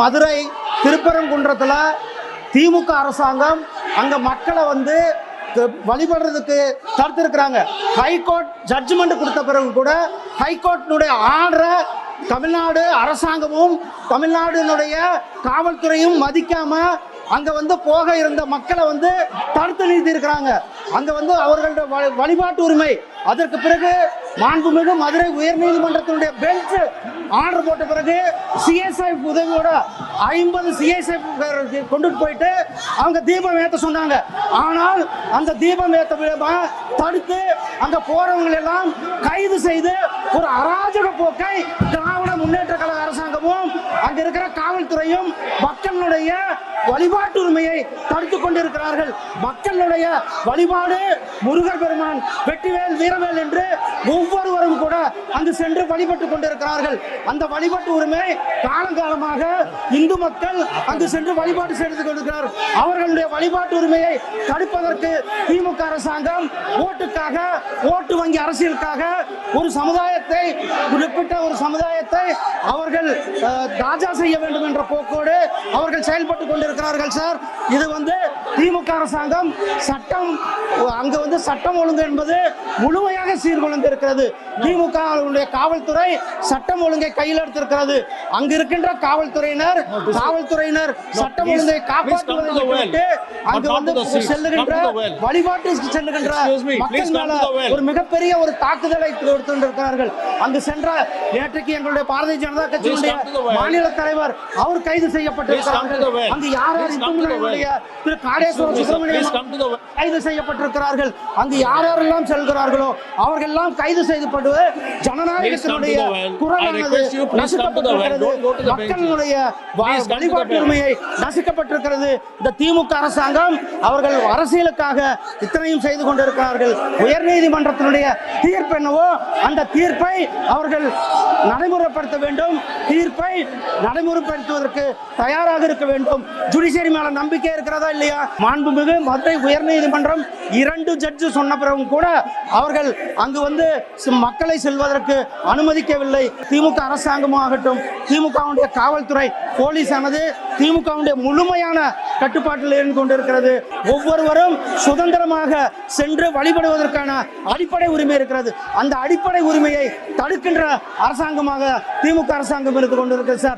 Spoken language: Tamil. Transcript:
மதுரை திருப்பரங்குன்றத்தில் திமுக அரசாங்கம் அங்கே மக்களை வழிபடுறதுக்கு தடுத்திருக்கிறாங்க. ஹைகோர்ட் ஜட்ஜ்மெண்ட் கொடுத்த பிறகு கூட ஹைகோர்ட்டினுடைய ஆர்டரை தமிழ்நாடு அரசாங்கமும் தமிழ்நாடுனுடைய காவல்துறையும் மதிக்காம அங்க போக இருந்த மக்களை தடுத்து நிறுத்தி இருக்கிறாங்க. அங்க அவர்களோட வழிபாட்டு உரிமை அதற்கு பிறகு மாண்புமிகு மதுரை உயர்நீதிமன்றத்தினுடைய பெஞ்ச் ஆர்டர் போட்ட பிறகு சிஎஸ்ஐ உதவியோட 50 சிஎஸ்ஐ கொண்டுட்டு போயிட்டு அவங்க தீபம் ஏற்ற சொன்னாங்க. ஆனால் அந்த தீபம் ஏற்ற தடுத்து அங்க போறவங்க எல்லாம் கைது செய்து ஒரு அராஜக போக்கை திராவிட முன்னேற்ற கழக அரசாங்கமும் அங்க இருக்கிற காவல்துறையும் மக்களுடைய வழிபாட்டு உரிமையை தடுத்துக் கொண்டிருக்கிறார்கள். மக்களுடைய வழிபாடு முருகர் பெருமான் வெற்றிவேல் வீரவேல் என்று ஒவ்வொருவரும் கூட அங்கு சென்று வழிபட்டுக் கொண்டிருக்கிறார்கள். அந்த வழிபாட்டு உரிமை காலங்காலமாக இந்து மக்கள் அங்கு சென்று வழிபாடு செய்து கொண்டிருக்கிறார்கள். அவர்களுடைய வழிபாட்டு உரிமையை தடுப்பதற்கு திமுக அரசாங்கம் ஓட்டுக்காக, ஓட்டு வங்கி அரசியலுக்காக ஒரு சமுதாயத்தை, குறிப்பிட்ட ஒரு சமுதாயத்தை அவர்கள் தாஜா செய்ய வேண்டும் என்ற போக்கோடு அவர்கள் செயல்பட்டுக் கொண்டிருக்கிறார்கள். சார், இது திமுக அரசாங்கம் சட்டம் அங்கு சட்டம் ஒழுங்கு என்பது முழுமையாக சீர்குலைந்திருக்கிறது. திமுக காவல்துறை சட்டம் ஒழுங்கை கையில் எடுத்திருக்கிறது. அங்கு இருக்கின்ற காவல்துறையினர் சட்டம் ஒழுங்கை காப்பாற்றுவதை விட்டு அங்கு செல்லுகின்ற வழிபாட்டிற்கு செல்லுகின்ற மக்கள் மேல ஒரு மிகப்பெரிய ஒரு தாக்குதலை கொடுத்திருக்கிறார்கள். அங்கு சென்ற நேற்றைக்கு எங்களுடைய பாரதிய ஜனதா கட்சியினுடைய மாநில தலைவர் அவர் கைது செய்யப்பட்டிருக்கிறார்கள். அங்கு யார் திரு காடேஸ்வர சுப்பிரமணியம் கைது செய்யப்பட்டிருக்கிறார்கள். அங்கு யாரெல்லாம் செல்கிறார்களோ அவர்கள் எல்லாம் கைது செய்யப்படுவது ஜனநாயகத்தினுடைய குரலானது நசுக்கப்பட்டிருக்கிறது. மக்களுடைய வழிபாட்டு உரிமையை நசுக்கப்பட்டிருக்கிறது. இந்த திமுக அரசாங்கம் அவர்கள் அரசியலுக்காக இத்தனையும் செய்து கொண்டிருக்கிறார்கள். உயர்நீதிமன்றத்தினுடைய தீர்ப்பு என்னவோ அந்த தீர்ப்பை அவர்கள் நடைமுறைப்படுத்த வேண்டும். தீர்ப்பை நடைமுறைப்படுத்துவதற்கு தயாராக இருக்க வேண்டும். ஜுடிஷியரி மேல நம்பிக்கை இருக்கிறதா இல்லையா? மாண்புமிகு மதுரை உயர்நீதிமன்றம் 2 ஜட்ஜு சொன்ன பிறகும் கூட அவர்கள் அங்கு மக்களை செல்வதற்கு அனுமதிக்கவில்லை. திமுக அரசாங்கமாகட்டும், திமுகவுடைய காவல்துறை, போலீஸ் ஆனது திமுகவுடைய முழுமையான கட்டுப்பாட்டில் இருந்து கொண்டிருக்கிறது. ஒவ்வொருவரும் சுதந்திரமாக சென்று வழிபடுவதற்கான அடிப்படை உரிமை இருக்கிறது. அந்த அடிப்படை உரிமையை தடுக்கின்ற அரசாங்கமாக திமுக அரசாங்கம் இருந்து கொண்டிருக்கிறது. சார்,